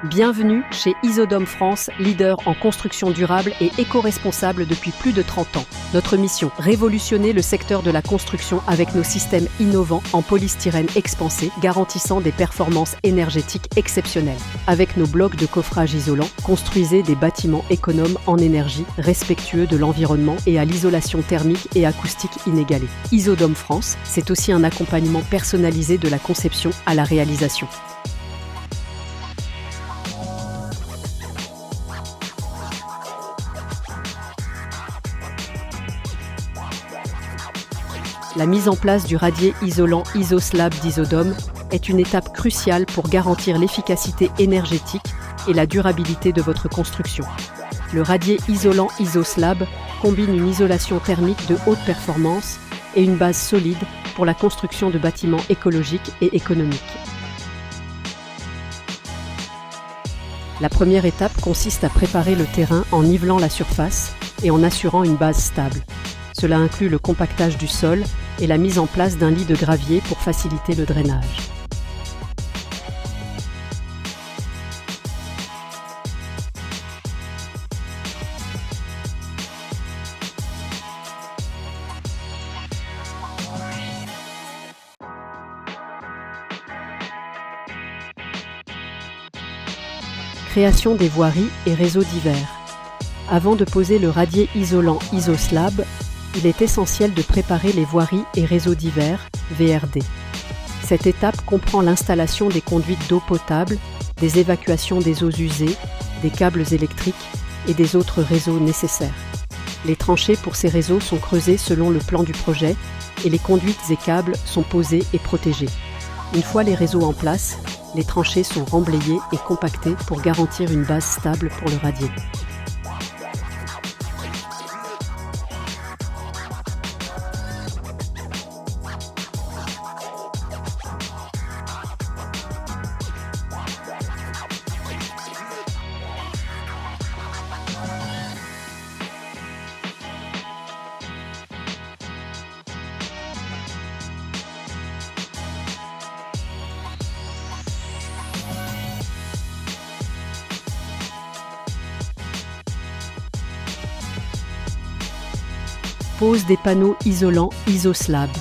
Bienvenue chez Isodome France, leader en construction durable et éco-responsable depuis plus de 30 ans. Notre mission, révolutionner le secteur de la construction avec nos systèmes innovants en polystyrène expansé, garantissant des performances énergétiques exceptionnelles. Avec nos blocs de coffrage isolants, construisez des bâtiments économes en énergie, respectueux de l'environnement et à l'isolation thermique et acoustique inégalée. Isodome France, c'est aussi un accompagnement personnalisé de la conception à la réalisation. La mise en place du radier isolant IsoSlab d'Isodome est une étape cruciale pour garantir l'efficacité énergétique et la durabilité de votre construction. Le radier isolant IsoSlab combine une isolation thermique de haute performance et une base solide pour la construction de bâtiments écologiques et économiques. La première étape consiste à préparer le terrain en nivelant la surface et en assurant une base stable. Cela inclut le compactage du sol et la mise en place d'un lit de gravier pour faciliter le drainage. Création des voiries et réseaux divers. Avant de poser le radier isolant IsoSlab, il est essentiel de préparer les voiries et réseaux divers, VRD. Cette étape comprend l'installation des conduites d'eau potable, des évacuations des eaux usées, des câbles électriques et des autres réseaux nécessaires. Les tranchées pour ces réseaux sont creusées selon le plan du projet et les conduites et câbles sont posés et protégés. Une fois les réseaux en place, les tranchées sont remblayées et compactées pour garantir une base stable pour le radier. Pose des panneaux isolants IsoSlab.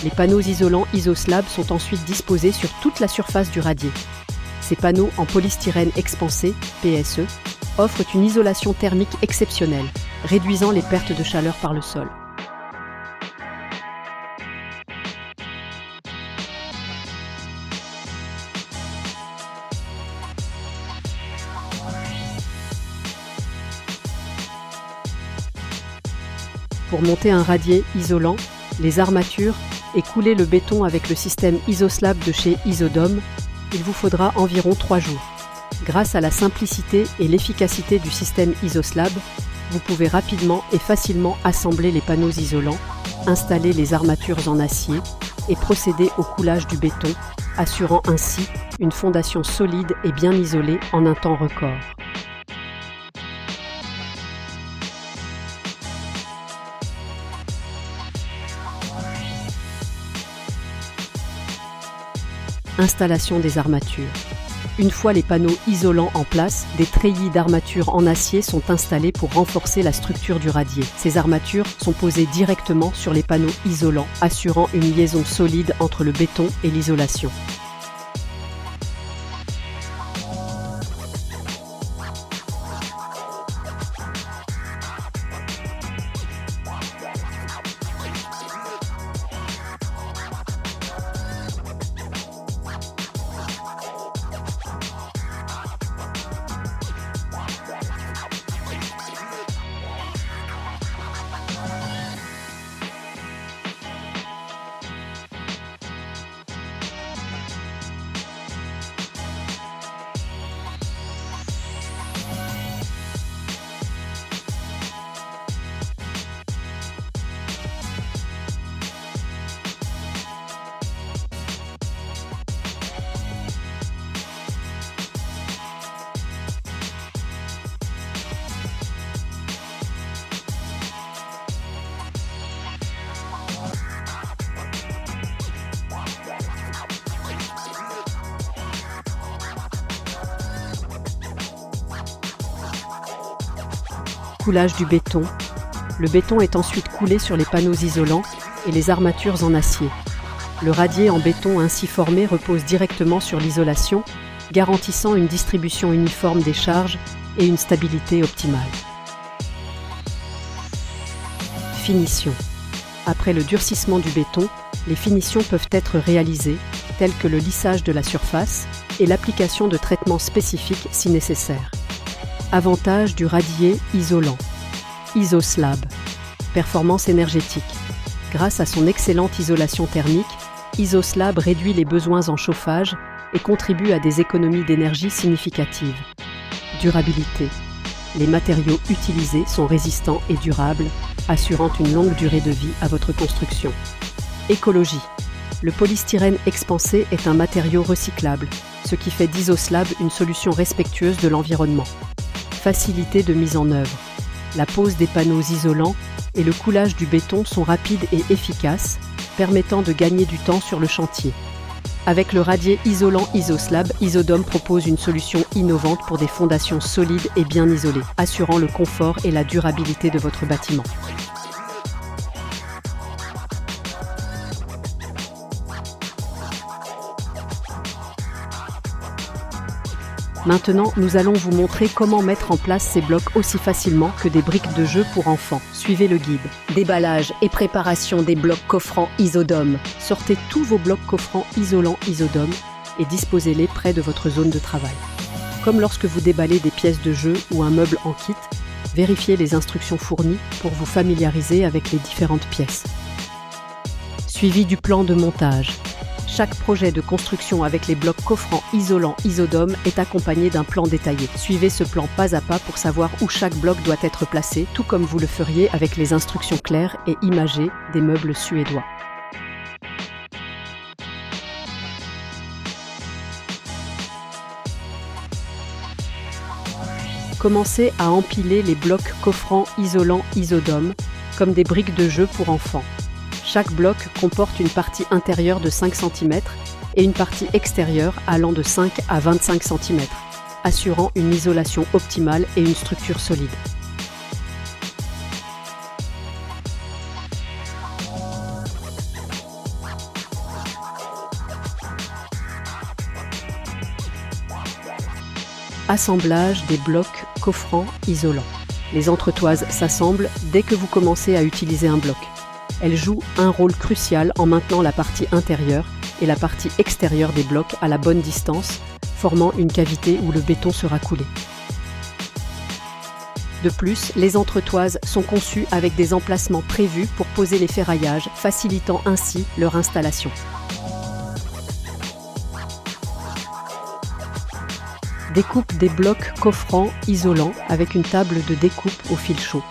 Les panneaux isolants IsoSlab sont ensuite disposés sur toute la surface du radier. Ces panneaux en polystyrène expansé, PSE, offrent une isolation thermique exceptionnelle, réduisant les pertes de chaleur par le sol. Pour monter un radier isolant, les armatures et couler le béton avec le système IsoSlab de chez Isodome, il vous faudra environ 3 jours. Grâce à la simplicité et l'efficacité du système IsoSlab, vous pouvez rapidement et facilement assembler les panneaux isolants, installer les armatures en acier et procéder au coulage du béton, assurant ainsi une fondation solide et bien isolée en un temps record. Installation des armatures. Une fois les panneaux isolants en place, des treillis d'armatures en acier sont installés pour renforcer la structure du radier. Ces armatures sont posées directement sur les panneaux isolants, assurant une liaison solide entre le béton et l'isolation. Coulage du béton. Le béton est ensuite coulé sur les panneaux isolants et les armatures en acier. Le radier en béton ainsi formé repose directement sur l'isolation, garantissant une distribution uniforme des charges et une stabilité optimale. Finition. Après le durcissement du béton, les finitions peuvent être réalisées, telles que le lissage de la surface et l'application de traitements spécifiques si nécessaire. Avantage du radier isolant. IsoSlab. Performance énergétique. Grâce à son excellente isolation thermique, IsoSlab réduit les besoins en chauffage et contribue à des économies d'énergie significatives. Durabilité. Les matériaux utilisés sont résistants et durables, assurant une longue durée de vie à votre construction. Écologie. Le polystyrène expansé est un matériau recyclable, ce qui fait d'IsoSlab une solution respectueuse de l'environnement. Facilité de mise en œuvre. La pose des panneaux isolants et le coulage du béton sont rapides et efficaces, permettant de gagner du temps sur le chantier. Avec le radier isolant IsoSlab, Isodome propose une solution innovante pour des fondations solides et bien isolées, assurant le confort et la durabilité de votre bâtiment. Maintenant, nous allons vous montrer comment mettre en place ces blocs aussi facilement que des briques de jeu pour enfants. Suivez le guide. Déballage et préparation des blocs coffrants Isodome. Sortez tous vos blocs coffrants isolants Isodome et disposez-les près de votre zone de travail. Comme lorsque vous déballez des pièces de jeu ou un meuble en kit, vérifiez les instructions fournies pour vous familiariser avec les différentes pièces. Suivi du plan de montage. Chaque projet de construction avec les blocs coffrants isolants Isodome est accompagné d'un plan détaillé. Suivez ce plan pas à pas pour savoir où chaque bloc doit être placé, tout comme vous le feriez avec les instructions claires et imagées des meubles suédois. Commencez à empiler les blocs coffrants isolants Isodome comme des briques de jeu pour enfants. Chaque bloc comporte une partie intérieure de 5 cm et une partie extérieure allant de 5 à 25 cm, assurant une isolation optimale et une structure solide. Assemblage des blocs coffrants isolants. Les entretoises s'assemblent dès que vous commencez à utiliser un bloc. Elles jouent un rôle crucial en maintenant la partie intérieure et la partie extérieure des blocs à la bonne distance, formant une cavité où le béton sera coulé. De plus, les entretoises sont conçues avec des emplacements prévus pour poser les ferraillages, facilitant ainsi leur installation. Découpe des blocs coffrants isolants avec une table de découpe au fil chaud.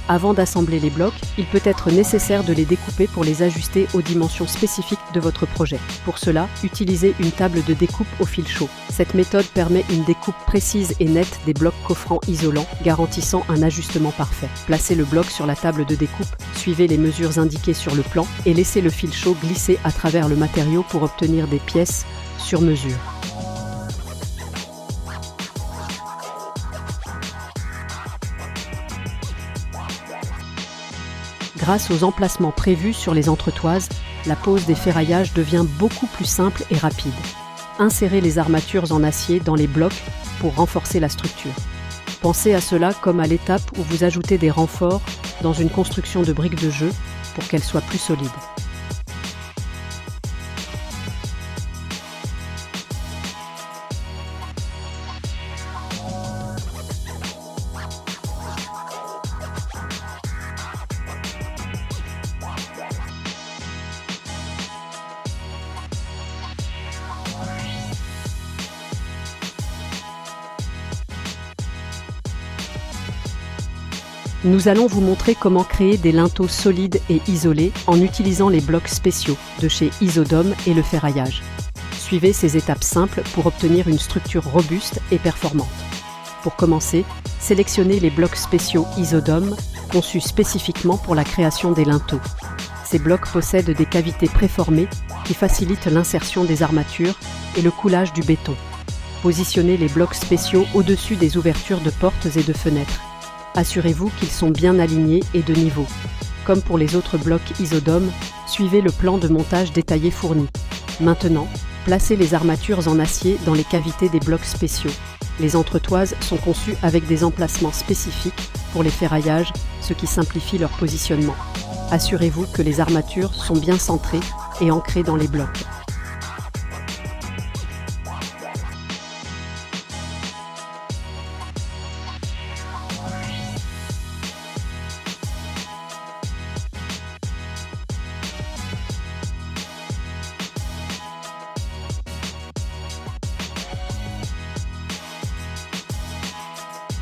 Avant d'assembler les blocs, il peut être nécessaire de les découper pour les ajuster aux dimensions spécifiques de votre projet. Pour cela, utilisez une table de découpe au fil chaud. Cette méthode permet une découpe précise et nette des blocs coffrants isolants, garantissant un ajustement parfait. Placez le bloc sur la table de découpe, suivez les mesures indiquées sur le plan et laissez le fil chaud glisser à travers le matériau pour obtenir des pièces sur mesure. Grâce aux emplacements prévus sur les entretoises, la pose des ferraillages devient beaucoup plus simple et rapide. Insérez les armatures en acier dans les blocs pour renforcer la structure. Pensez à cela comme à l'étape où vous ajoutez des renforts dans une construction de briques de jeu pour qu'elle soit plus solide. Nous allons vous montrer comment créer des linteaux solides et isolés en utilisant les blocs spéciaux de chez Isodome et le ferraillage. Suivez ces étapes simples pour obtenir une structure robuste et performante. Pour commencer, sélectionnez les blocs spéciaux Isodome conçus spécifiquement pour la création des linteaux. Ces blocs possèdent des cavités préformées qui facilitent l'insertion des armatures et le coulage du béton. Positionnez les blocs spéciaux au-dessus des ouvertures de portes et de fenêtres. Assurez-vous qu'ils sont bien alignés et de niveau. Comme pour les autres blocs Isodome, suivez le plan de montage détaillé fourni. Maintenant, placez les armatures en acier dans les cavités des blocs spéciaux. Les entretoises sont conçues avec des emplacements spécifiques pour les ferraillages, ce qui simplifie leur positionnement. Assurez-vous que les armatures sont bien centrées et ancrées dans les blocs.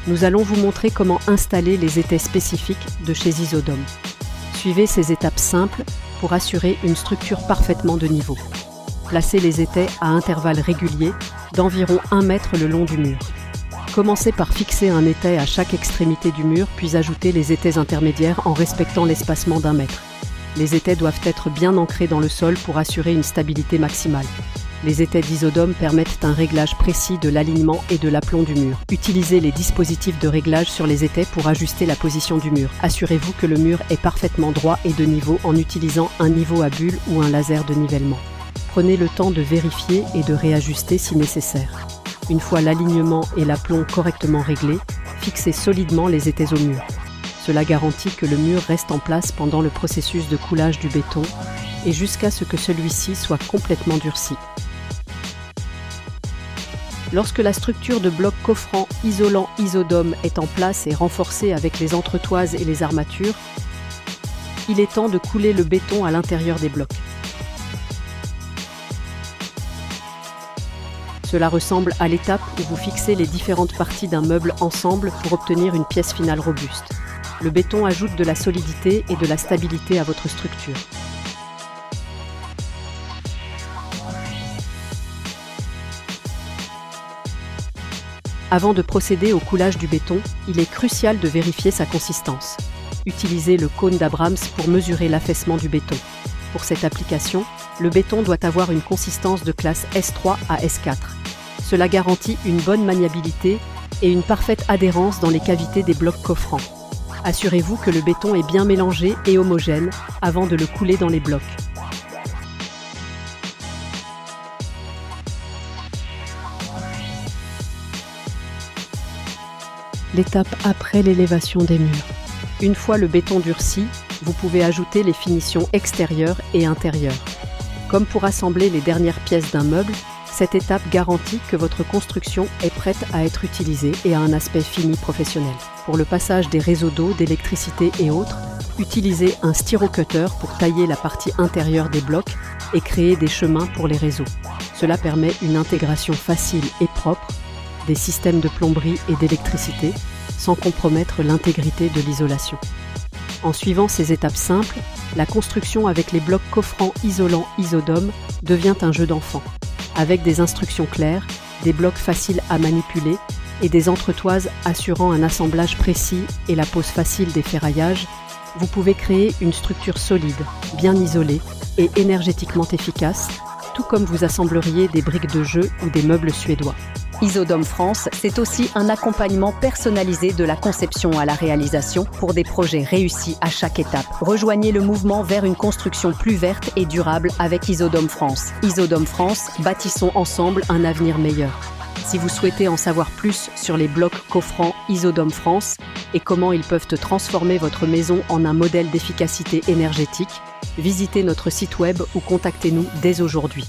Nous allons vous montrer comment installer les étais spécifiques de chez Isodome. Suivez ces étapes simples pour assurer une structure parfaitement de niveau. Placez les étais à intervalles réguliers d'environ 1 mètre le long du mur. Commencez par fixer un étai à chaque extrémité du mur, puis ajoutez les étais intermédiaires en respectant l'espacement d'1 mètre. Les étais doivent être bien ancrés dans le sol pour assurer une stabilité maximale. Les étais d'Isodome permettent un réglage précis de l'alignement et de l'aplomb du mur. Utilisez les dispositifs de réglage sur les étais pour ajuster la position du mur. Assurez-vous que le mur est parfaitement droit et de niveau en utilisant un niveau à bulle ou un laser de nivellement. Prenez le temps de vérifier et de réajuster si nécessaire. Une fois l'alignement et l'aplomb correctement réglés, fixez solidement les étais au mur. Cela garantit que le mur reste en place pendant le processus de coulage du béton et jusqu'à ce que celui-ci soit complètement durci. Lorsque la structure de bloc coffrant isolant Isodome est en place et renforcée avec les entretoises et les armatures, il est temps de couler le béton à l'intérieur des blocs. Cela ressemble à l'étape où vous fixez les différentes parties d'un meuble ensemble pour obtenir une pièce finale robuste. Le béton ajoute de la solidité et de la stabilité à votre structure. Avant de procéder au coulage du béton, il est crucial de vérifier sa consistance. Utilisez le cône d'Abrams pour mesurer l'affaissement du béton. Pour cette application, le béton doit avoir une consistance de classe S3 à S4. Cela garantit une bonne maniabilité et une parfaite adhérence dans les cavités des blocs coffrants. Assurez-vous que le béton est bien mélangé et homogène avant de le couler dans les blocs. L'étape après l'élévation des murs. Une fois le béton durci, vous pouvez ajouter les finitions extérieures et intérieures. Comme pour assembler les dernières pièces d'un meuble, cette étape garantit que votre construction est prête à être utilisée et a un aspect fini professionnel. Pour le passage des réseaux d'eau, d'électricité et autres, utilisez un styrocutter pour tailler la partie intérieure des blocs et créer des chemins pour les réseaux. Cela permet une intégration facile et propre des systèmes de plomberie et d'électricité, sans compromettre l'intégrité de l'isolation. En suivant ces étapes simples, la construction avec les blocs coffrants isolants Isodome devient un jeu d'enfant. Avec des instructions claires, des blocs faciles à manipuler et des entretoises assurant un assemblage précis et la pose facile des ferraillages, vous pouvez créer une structure solide, bien isolée et énergétiquement efficace, tout comme vous assembleriez des briques de jeu ou des meubles suédois. Isodome France, c'est aussi un accompagnement personnalisé de la conception à la réalisation pour des projets réussis à chaque étape. Rejoignez le mouvement vers une construction plus verte et durable avec Isodome France. Isodome France, bâtissons ensemble un avenir meilleur. Si vous souhaitez en savoir plus sur les blocs coffrants Isodome France et comment ils peuvent transformer votre maison en un modèle d'efficacité énergétique, visitez notre site web ou contactez-nous dès aujourd'hui.